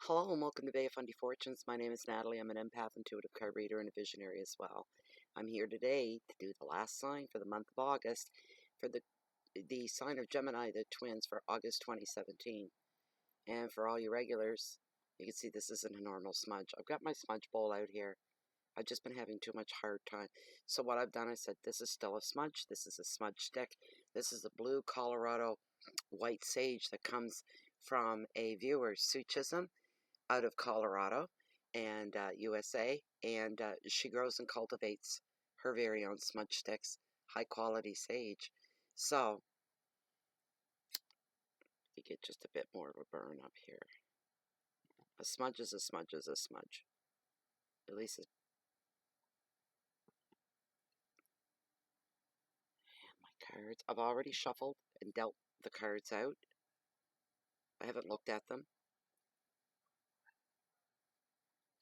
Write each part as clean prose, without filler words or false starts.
Hello and welcome to Bay of Fundy Fortunes. My name is Natalie. I'm an empath, intuitive card reader, and a visionary as well. I'm here today to do the last sign for the month of August for the sign of Gemini, the twins, for August 2017. And for all you regulars, you can see this isn't a normal smudge. I've got my smudge bowl out here. I've just been having too much hard time. So what I've done, I said, this is still a smudge. This is a smudge stick. This is a blue Colorado white sage that comes from a viewer, Sue Chisholm, out of Colorado and USA, and she grows and cultivates her very own smudge sticks, high quality sage. So you get just a bit more of a burn up here. A smudge is a smudge is a smudge. At least it's... And my cards, I've already shuffled and dealt the cards out. I haven't looked at them.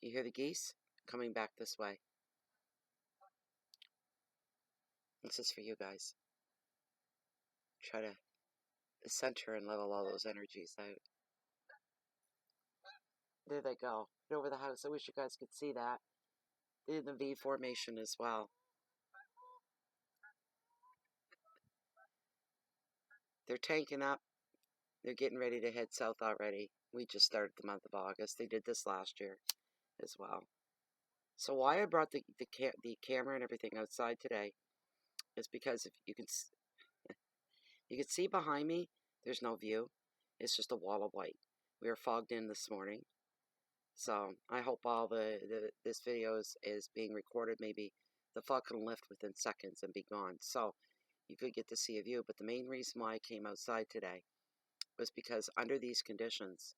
You hear the geese coming back this way. This is for you guys. Try to center and level all those energies out. There they go. Right over the house. I wish you guys could see that. In the V formation as well. They're tanking up. They're getting ready to head south already. We just started the month of August. They did this last year as well. So why I brought the camera and everything outside today is because if you can see behind me, there's no view. It's just a wall of white. We were fogged in this morning. So I hope all this video is being recorded. Maybe the fog can lift within seconds and be gone. So you could get to see a view. But the main reason why I came outside today was because under these conditions,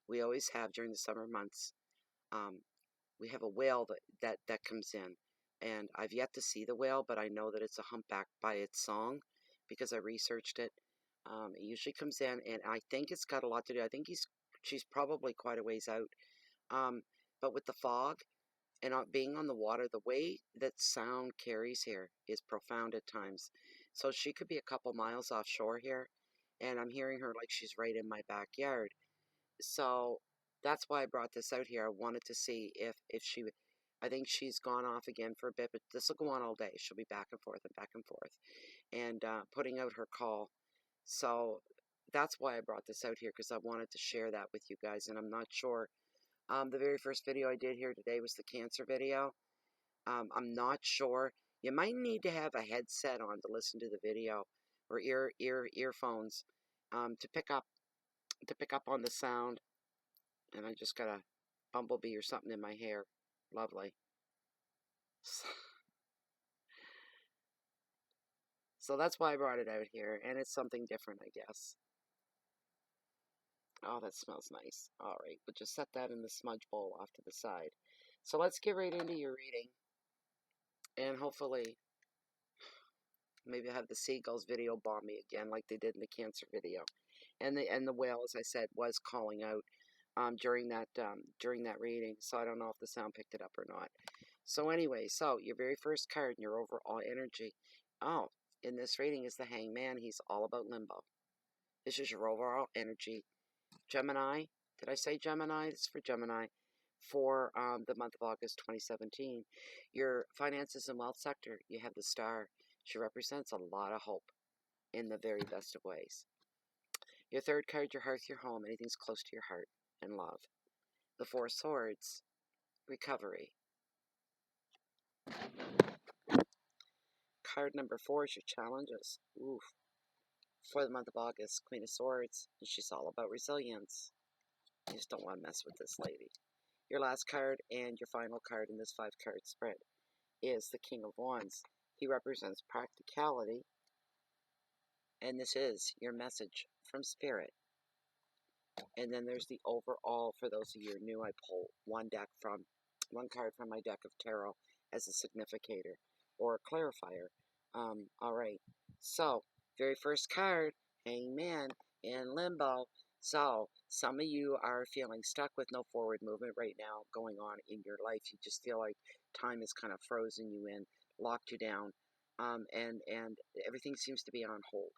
we always have during the summer months, we have a whale that comes in. And I've yet to see the whale, but I know that it's a humpback by its song because I researched it. It usually comes in, and I think it's got a lot to do. I think she's probably quite a ways out. But with the fog and being on the water, the way that sound carries here is profound at times. So she could be a couple miles offshore here, and I'm hearing her like she's right in my backyard. So that's why I brought this out here. I wanted to see if she, I think she's gone off again for a bit, but this will go on all day. She'll be back and forth and back and forth, and putting out her call. So that's why I brought this out here, because I wanted to share that with you guys, and I'm not sure. The very first video I did here today was the Cancer video. I'm not sure. You might need to have a headset on to listen to the video, or earphones, to pick up on the sound. And I just got a bumblebee or something in my hair. Lovely. So that's why I brought it out here, and it's something different, I guess. Oh, that smells nice. All right, we'll just set that in the smudge bowl off to the side. So let's get right into your reading, and hopefully maybe I'll have the seagulls video bomb me again like they did in the Cancer video. And the whale, as I said, was calling out during that reading, so I don't know if the sound picked it up or not. So anyway, so your very first card in your overall energy, in this reading is the Hangman. He's all about limbo. This is your overall energy. Gemini, did I say Gemini? This is for Gemini for the month of August 2017. Your finances and wealth sector, you have the Star. She represents a lot of hope in the very best of ways. Your third card, your hearth, your home, anything's close to your heart and love. The Four Swords, recovery. Card number 4 is your challenges. Oof. For the month of August, Queen of Swords, and she's all about resilience. You just don't want to mess with this lady. Your last card and your final card in this 5-card spread is the King of Wands. He represents practicality, and this is your message from Spirit. And then there's the overall. For those of you who are new, I pull one card from my deck of tarot as a significator or a clarifier. All right. So, very first card, Hangman in limbo. So, some of you are feeling stuck with no forward movement right now going on in your life. You just feel like time has kind of frozen you in, locked you down, and everything seems to be on hold.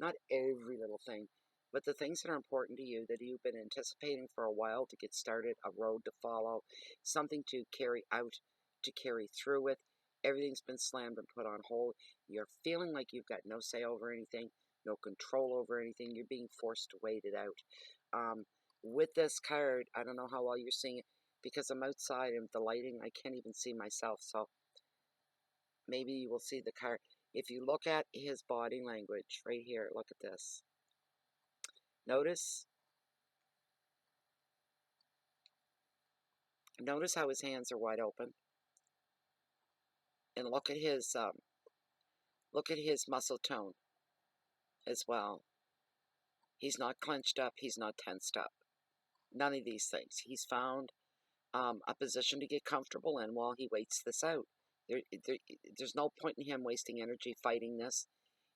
Not every little thing, But the things that are important to you that you've been anticipating for a while to get started, a road to follow, something to carry out, to carry through with, everything's been slammed and put on hold. You're feeling like you've got no say over anything, no control over anything. You're being forced to wait it out. Um, with this card, I don't know how well you're seeing it because I'm outside and the lighting, I can't even see myself. So maybe you will see the card. If you look at his body language right here, look at this. Notice how his hands are wide open, and look at his muscle tone as well. He's not clenched up. He's not tensed up. None of these things. He's found a position to get comfortable in while he waits this out. There's no point in him wasting energy fighting this.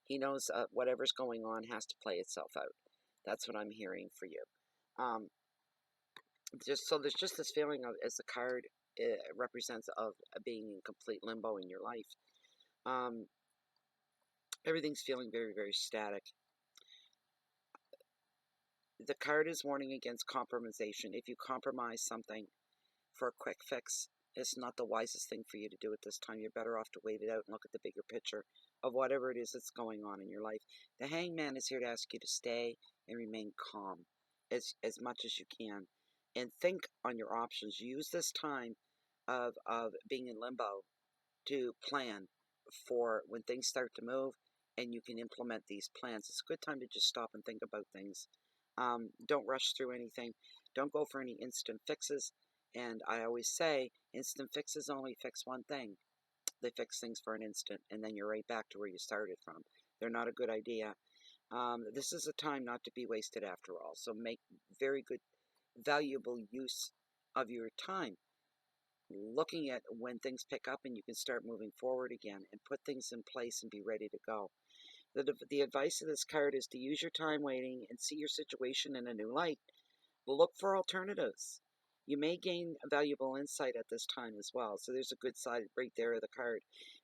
He knows whatever's going on has to play itself out. That's what I'm hearing for you. Um, there's just this feeling of, as the card represents, of being in complete limbo in your life. Um, everything's feeling very, very static. The card is warning against compromisation. If you compromise something for a quick fix, it's not the wisest thing for you to do at this time. You're better off to wait it out and look at the bigger picture of whatever it is that's going on in your life. The Hangman is here to ask you to stay and remain calm as much as you can, and think on your options. Use this time of being in limbo to plan for when things start to move and you can implement these plans. It's a good time to just stop and think about things. Don't rush through anything. Don't go for any instant fixes. And I always say, instant fixes only fix one thing. They fix things for an instant, and then you're right back to where you started from. They're not a good idea. This is a time not to be wasted after all. So make very good, valuable use of your time, looking at when things pick up and you can start moving forward again and put things in place and be ready to go. The advice of this card is to use your time waiting and see your situation in a new light. Look for alternatives. You may gain valuable insight at this time as well. So there's a good side right there of the card.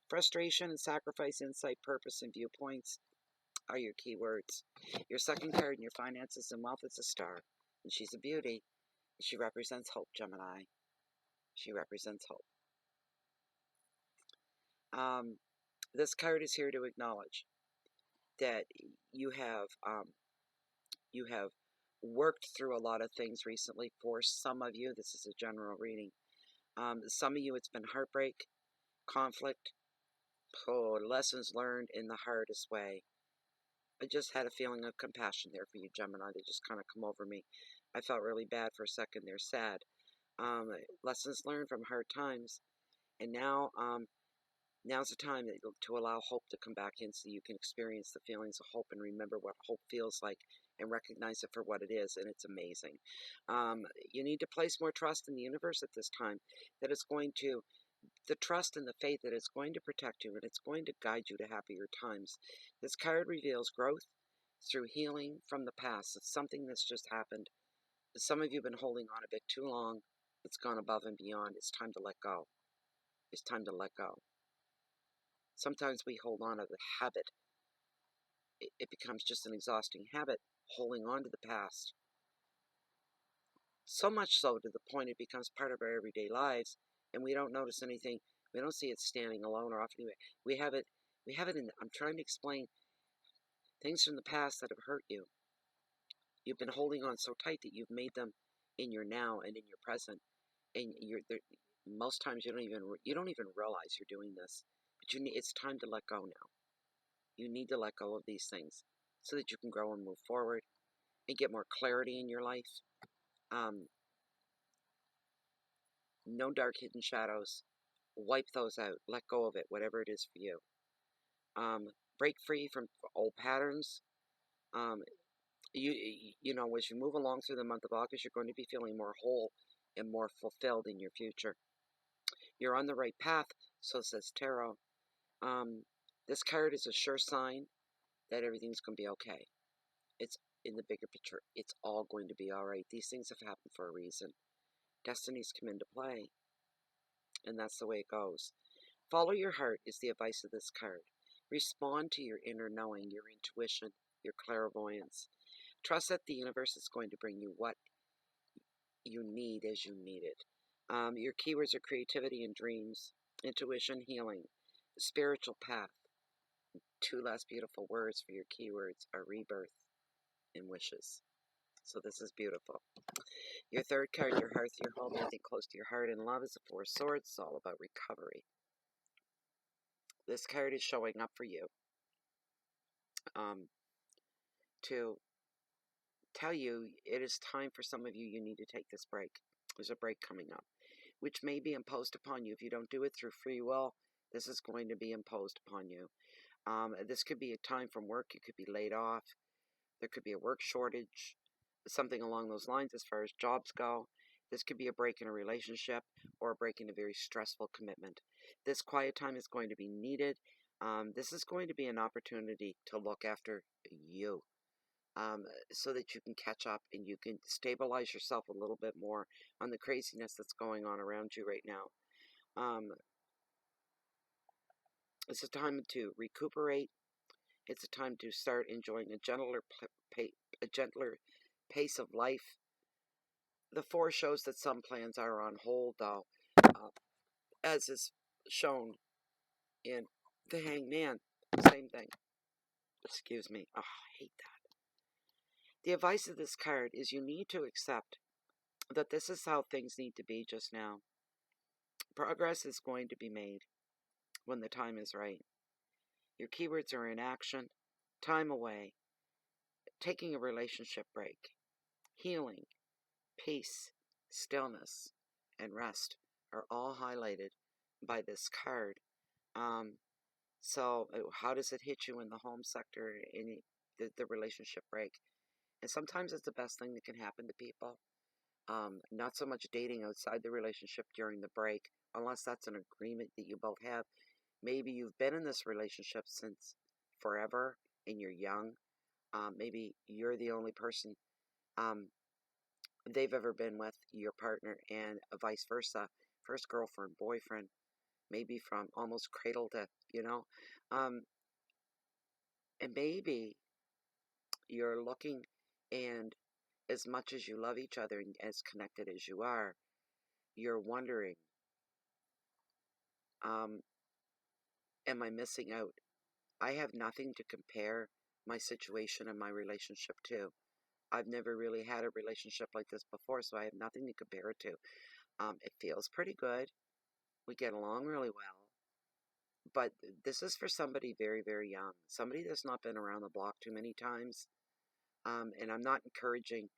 Frustration and sacrifice, insight, purpose, and viewpoints are your key words. Your second card in your finances and wealth is a star. And she's a beauty. She represents hope, Gemini. She represents hope. This card is here to acknowledge that you have worked through a lot of things recently. For some of you, this is a general reading. Some of you, it's been heartbreak, conflict, lessons learned in the hardest way. I just had a feeling of compassion there for you, Gemini. They just kind of come over me. I felt really bad for a second there, sad. Lessons learned from hard times. And now's the time to allow hope to come back in so you can experience the feelings of hope and remember what hope feels like and recognize it for what it is, and it's amazing. You need to place more trust in the universe at this time, that it's going to, the trust and the faith that it's going to protect you and it's going to guide you to happier times. This card reveals growth through healing from the past. It's something that's just happened. Some of you have been holding on a bit too long. It's gone above and beyond. It's time to let go. It's time to let go. Sometimes we hold on to the habit. It becomes just an exhausting habit, holding on to the past. So much so to the point it becomes part of our everyday lives, and we don't notice anything. We don't see it standing alone or off anyway. We have it. I'm trying to explain things from the past that have hurt you. You've been holding on so tight that you've made them in your now and in your present, and most times you don't even realize you're doing this. But it's time to let go now. You need to let go of these things so that you can grow and move forward and get more clarity in your life. No dark hidden shadows. Wipe those out. Let go of it, whatever it is for you. Break free from old patterns. Um, as you move along through the month of August, you're going to be feeling more whole and more fulfilled in your future. You're on the right path, so says Tarot. This card is a sure sign that everything's going to be okay. It's in the bigger picture. It's all going to be all right. These things have happened for a reason. Destinies come into play, and that's the way it goes. Follow your heart is the advice of this card. Respond to your inner knowing, your intuition, your clairvoyance. Trust that the universe is going to bring you what you need as you need it. Your keywords are creativity and dreams, intuition, healing, spiritual path. Two less beautiful words for your keywords are rebirth and wishes. So this is beautiful. Your third card, your hearth, your home, anything close to your heart and love, is the Four of Swords. It's all about recovery. This card is showing up for you to tell you it is time for some of you. You need to take this break. There's a break coming up, which may be imposed upon you. If you don't do it through free will, this is going to be imposed upon you. This could be a time from work. You could be laid off. There could be a work shortage, something along those lines as far as jobs go. This could be a break in a relationship or a break in a very stressful commitment. This quiet time is going to be needed. This is going to be an opportunity to look after you, so that you can catch up and you can stabilize yourself a little bit more on the craziness that's going on around you right now. It's a time to recuperate. It's a time to start enjoying a gentler pace of life. The Four shows that some plans are on hold, though, as is shown in the Hangman. Same thing. Excuse me. Oh, I hate that. The advice of this card is you need to accept that this is how things need to be just now. Progress is going to be made when the time is right. Your keywords are inaction, time away, taking a relationship break, healing, peace, stillness, and rest are all highlighted by this card. So how does it hit you in the home sector, in the relationship break? And sometimes it's the best thing that can happen to people. Not so much dating outside the relationship during the break, unless that's an agreement that you both have. Maybe you've been in this relationship since forever and you're young. Maybe you're the only person they've ever been with, your partner, and vice versa. First girlfriend, boyfriend, maybe from almost cradle to, um, and maybe you're looking, and as much as you love each other and as connected as you are, you're wondering, um, am I missing out? I have nothing to compare my situation and my relationship to. I've never really had a relationship like this before, so I have nothing to compare it to. It feels pretty good. We get along really well. But this is for somebody very, very young, somebody that's not been around the block too many times. And I'm not encouraging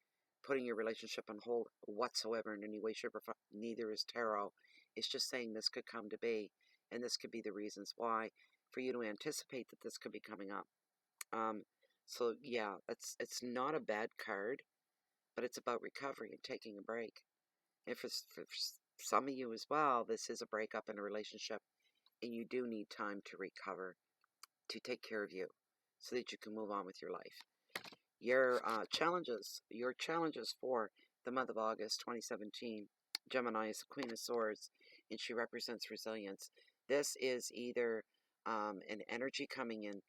putting your relationship on hold whatsoever in any way, shape, or form. Neither is tarot. It's just saying this could come to be, and this could be the reasons why, for you to anticipate that this could be coming up. So yeah, it's not a bad card, but it's about recovery and taking a break. And for some of you as well, this is a breakup in a relationship, and you do need time to recover, to take care of you, so that you can move on with your life. Your challenges for the month of August 2017. Gemini is the Queen of Swords, and she represents resilience. This is either an energy coming in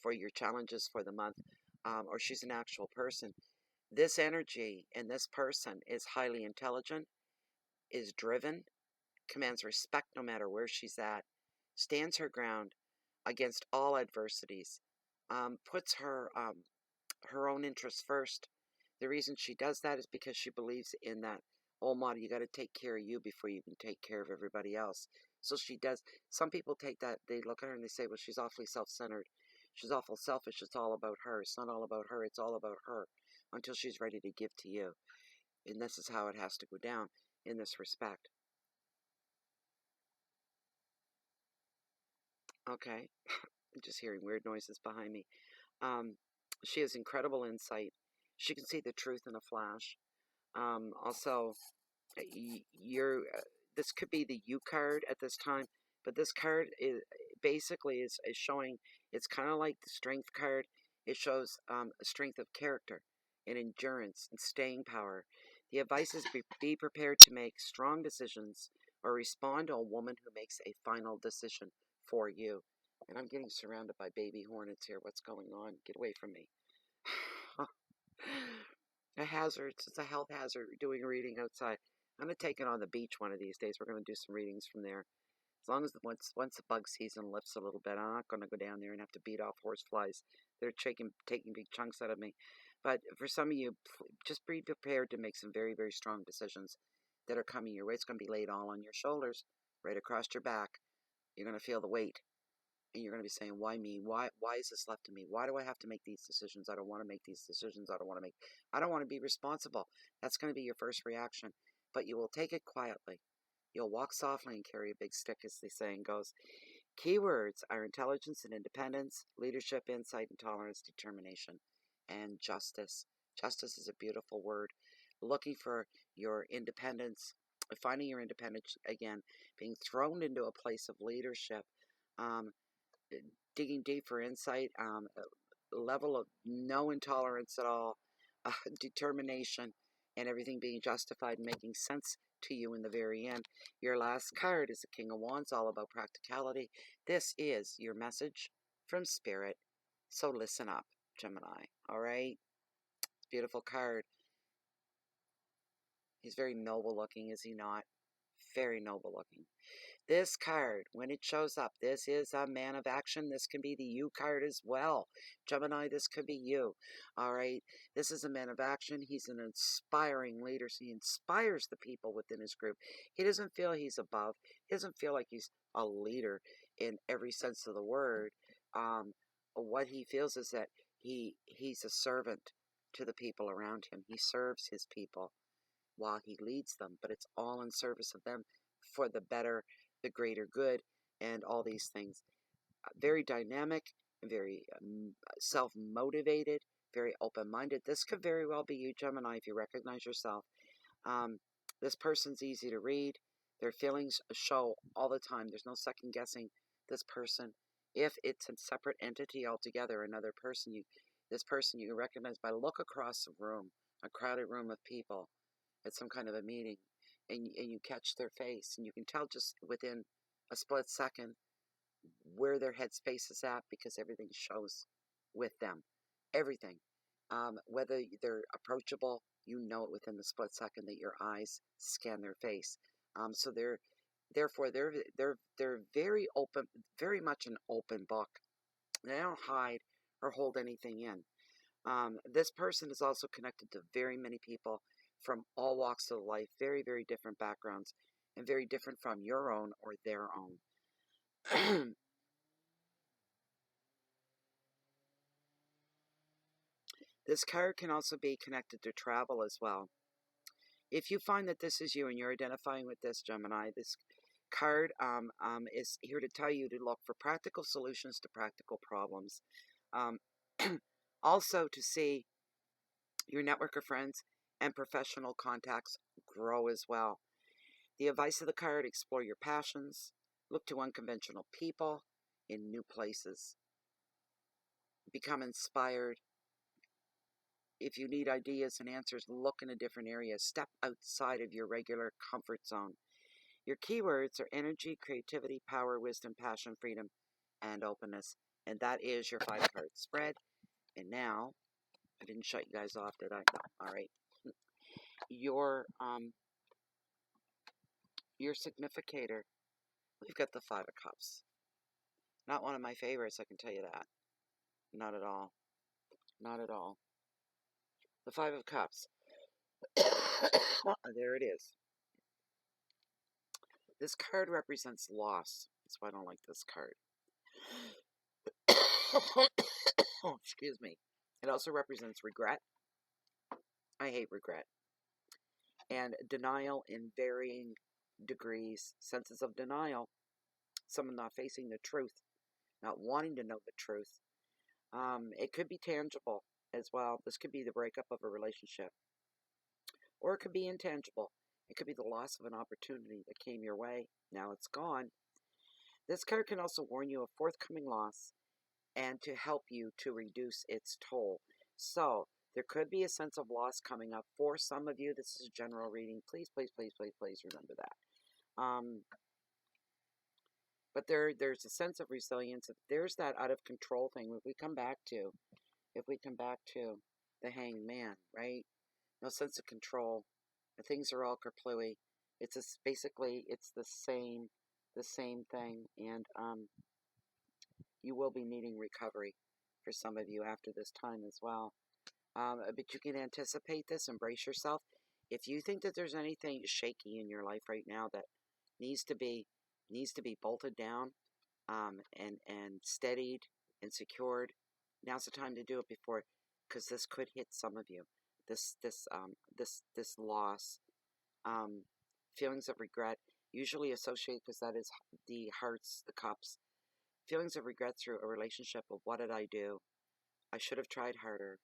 for your challenges for the month, or she's an actual person. This energy and this person is highly intelligent, is driven, commands respect no matter where she's at, stands her ground against all adversities, puts her own interests first. The reason she does that is because she believes in that old motto, you got to take care of you before you can take care of everybody else. So she does. Some people take that, they look at her and they say, well, she's awfully self-centered. She's awful selfish. It's all about her. It's not all about her. It's all about her until she's ready to give to you. And this is how it has to go down in this respect. Okay. I'm just hearing weird noises behind me. Um, she has incredible insight. She can see the truth in a flash. Also, you're this could be the U card at this time, but this card is basically is showing, it's kind of like the strength card. It shows a strength of character and endurance and staying power. The advice is be prepared to make strong decisions or respond to a woman who makes a final decision for you. And I'm getting surrounded by baby hornets here. What's going on? Get away from me. A hazard. It's a health hazard doing a reading outside. I'm going to take it on the beach one of these days. We're going to do some readings from there. As long as once the bug season lifts a little bit, I'm not going to go down there and have to beat off horse flies. They're taking big chunks out of me. But for some of you, just be prepared to make some very, very strong decisions that are coming your way. It's going to be laid all on your shoulders, right across your back. You're going to feel the weight. And you're going to be saying, why me? Why is this left to me? Why do I have to make these decisions? I don't want to make these decisions. I don't want to be responsible. That's going to be your first reaction. But you will take it quietly. You'll walk softly and carry a big stick, as the saying goes. Keywords are intelligence and independence, leadership, insight, and tolerance, determination, and justice. Justice is a beautiful word. Looking for your independence, finding your independence again, being thrown into a place of leadership, um, digging deep for insight, a level of no intolerance at all, determination, and everything being justified and making sense to you in the very end. Your last card is the King of Wands, all about practicality. This is your message from Spirit. So listen up, Gemini. All right? It's a beautiful card. He's very noble looking, is he not? Very noble looking. This card, when it shows up, this is a man of action. This can be the you card as well. Gemini, this could be you. All right. This is a man of action. He's an inspiring leader. So he inspires the people within his group. He doesn't feel he's above. He doesn't feel like he's a leader in every sense of the word. What he feels is that he's a servant to the people around him. He serves his people while he leads them, but it's all in service of them for the better, the greater good, and all these things. Very dynamic, very self-motivated, very open-minded. This could very well be you, Gemini, if you recognize yourself. This person's easy to read. Their feelings show all the time. There's no second guessing this person. If it's a separate entity altogether, another person, this person you recognize by look across the room, a crowded room of people at some kind of a meeting, and you catch their face, and you can tell just within a split second where their headspace is at, because everything shows with them. Everything. Whether they're approachable, you know it within the split second that your eyes scan their face. So therefore they're very open, very much an open book. They don't hide or hold anything in. This person is also connected to very many people from all walks of life, very, very different backgrounds, and very different from your own or their own. This card can also be connected to travel as well. If you find that this is you and you're identifying with this, Gemini, this card is here to tell you to look for practical solutions to practical problems. Um, also to see your network of friends and professional contacts grow as well. The advice of the card: explore your passions, look to unconventional people in new places, become inspired. If you need ideas and answers, look in a different area. Step outside of your regular comfort zone. Your keywords are energy, creativity, power, wisdom, passion, freedom, and openness. And that is your 5-card spread. And now, I didn't shut you guys off, did I? No. All right. Your significator. We've got the 5 of Cups. Not one of my favorites, I can tell you that. Not at all. Not at all. The 5 of Cups. There it is. This card represents loss. That's why I don't like this card. Excuse me. It also represents regret. I hate regret. And denial in varying degrees. Senses of denial. Someone not facing the truth. Not wanting to know the truth. It could be tangible as well. This could be the breakup of a relationship. Or it could be intangible. It could be the loss of an opportunity that came your way. Now it's gone. This card can also warn you of forthcoming loss and to help you to reduce its toll. So there could be a sense of loss coming up for some of you. This is a general reading. Please, please, please, please, please remember that. But there's a sense of resilience. There's that out of control thing. If we come back to the Hanged Man, right? No sense of control. Things are all kerplooey. Basically it's the same thing, and you will be needing recovery for some of you after this time as well. But you can anticipate this, embrace yourself. If you think that there's anything shaky in your life right now that needs to be bolted down, and steadied and secured, now's the time to do it before, because this could hit some of you. This loss, um, feelings of regret, usually associated, because that is the hearts, the cups. Feelings of regret through a relationship of, what did I do? I should have tried harder.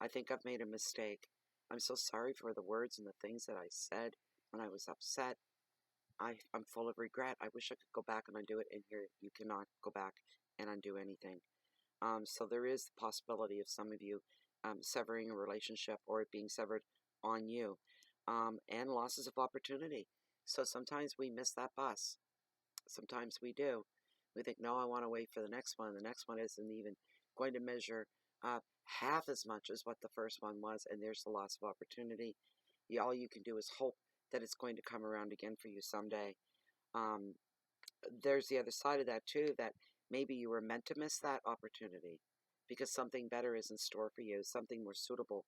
I think I've made a mistake. I'm so sorry for the words and the things that I said when I was upset. I'm full of regret. I wish I could go back and undo it. And here, you cannot go back and undo anything. So there is the possibility of some of you severing a relationship, or it being severed on you, and losses of opportunity. So sometimes we miss that bus. Sometimes we do. We think, no, I want to wait for the next one. The next one isn't even going to measure half as much as what the first one was, and there's the loss of opportunity. All you can do is hope that it's going to come around again for you someday. Um, there's the other side of that too, that maybe you were meant to miss that opportunity because something better is in store for you, something more suitable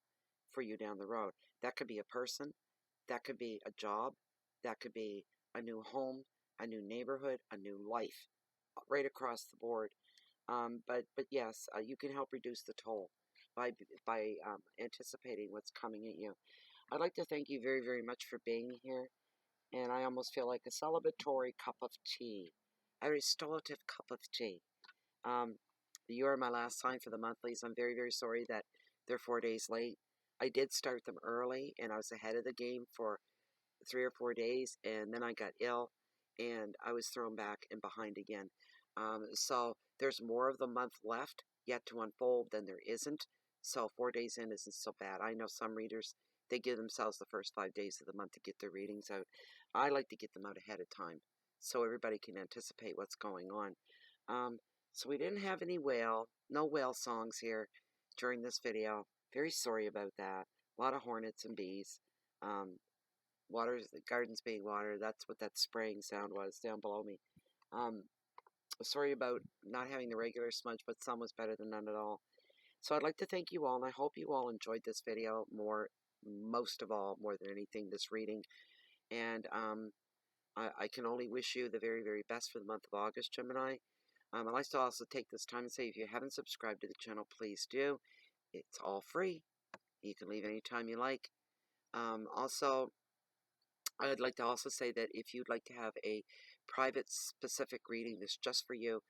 for you down the road. That could be a person, that could be a job, that could be a new home, a new neighborhood, a new life, right across the board. But yes, you can help reduce the toll by anticipating what's coming at you. I'd like to thank you very, very much for being here, and I almost feel like a celebratory cup of tea, a restorative cup of tea. Um, you are my last sign for the monthlies. I'm very, very sorry that they're 4 days late. I did start them early, and I was ahead of the game for 3 or 4 days, and then I got ill, and I was thrown back and behind again. So there's more of the month left yet to unfold than there isn't. So 4 days in isn't so bad. I know some readers, they give themselves the first 5 days of the month to get their readings out. I like to get them out ahead of time so everybody can anticipate what's going on. Um, so we didn't have no whale songs here during this video. Very sorry about that. A lot of hornets and bees. The garden's being watered. That's what that spraying sound was down below me. Um, Sorry about not having the regular smudge, but some was better than none at all. So I'd like to thank you all, and I hope you all enjoyed this video most of all, more than anything, this reading. And I can only wish you the very, very best for the month of August, Gemini. I'd like to also take this time and say, if you haven't subscribed to the channel, please do. It's all free. You can leave anytime you like. Also, I'd like to also say that if you'd like to have a private, specific reading that's just for you,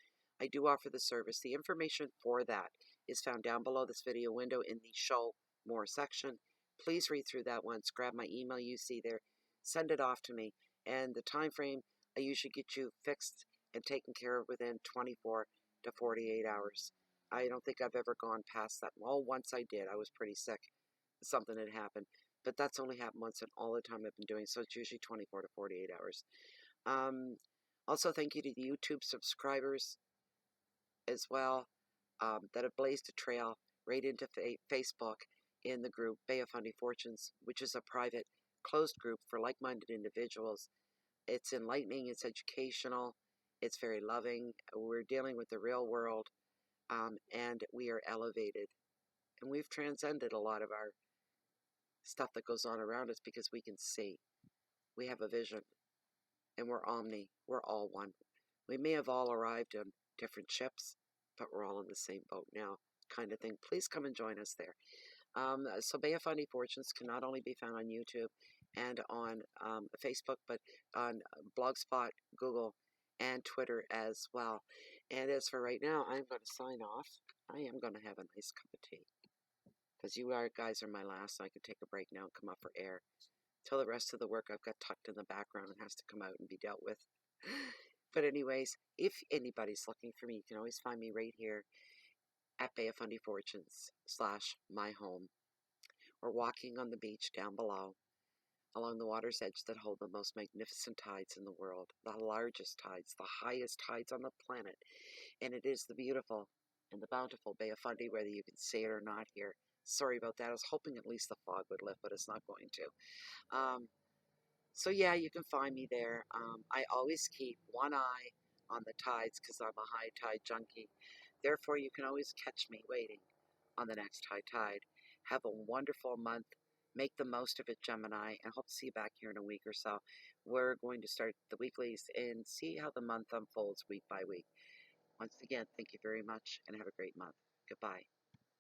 I do offer the service. The information for that is found down below this video window in the Show More section. Please read through that once. Grab my email you see there. Send it off to me. And the time frame, I usually get you fixed and taken care of within 24 to 48 hours. I don't think I've ever gone past that. Well, once I did. I was pretty sick. Something had happened. But that's only happened once in all the time I've been doing, so it's usually 24 to 48 hours. Also, thank you to the YouTube subscribers as well that have blazed a trail right into Facebook in the group Bay of Fundy Fortunes, which is a private, closed group for like-minded individuals. It's enlightening, it's educational, it's very loving. We're dealing with the real world, and we are elevated. And we've transcended a lot of our stuff that goes on around us because we can see. We have a vision, and we're omni. We're all one. We may have all arrived on different ships, but we're all in the same boat now, kind of thing. Please come and join us there. So Bay of Fundy Fortunes can not only be found on YouTube and on Facebook, but on Blogspot, Google, and Twitter as well. And as for right now, I'm going to sign off. I am going to have a nice cup of tea, because you guys are my last, so I can take a break now and come up for air. Till the rest of the work I've got tucked in the background and has to come out and be dealt with. But anyways, if anybody's looking for me, you can always find me right here at Bay of Fundy Fortunes / my home, or walking on the beach down below, along the water's edge that hold the most magnificent tides in the world, the largest tides, the highest tides on the planet, and it is the beautiful and the bountiful Bay of Fundy, whether you can see it or not here, Sorry about that. I was hoping at least the fog would lift, but it's not going to. So yeah, you can find me there. I always keep one eye on the tides because I'm a high tide junkie. Therefore, you can always catch me waiting on the next high tide. Have a wonderful month. Make the most of it, Gemini, and hope to see you back here in a week or so. We're going to start the weeklies and see how the month unfolds week by week. Once again, thank you very much and have a great month. Goodbye.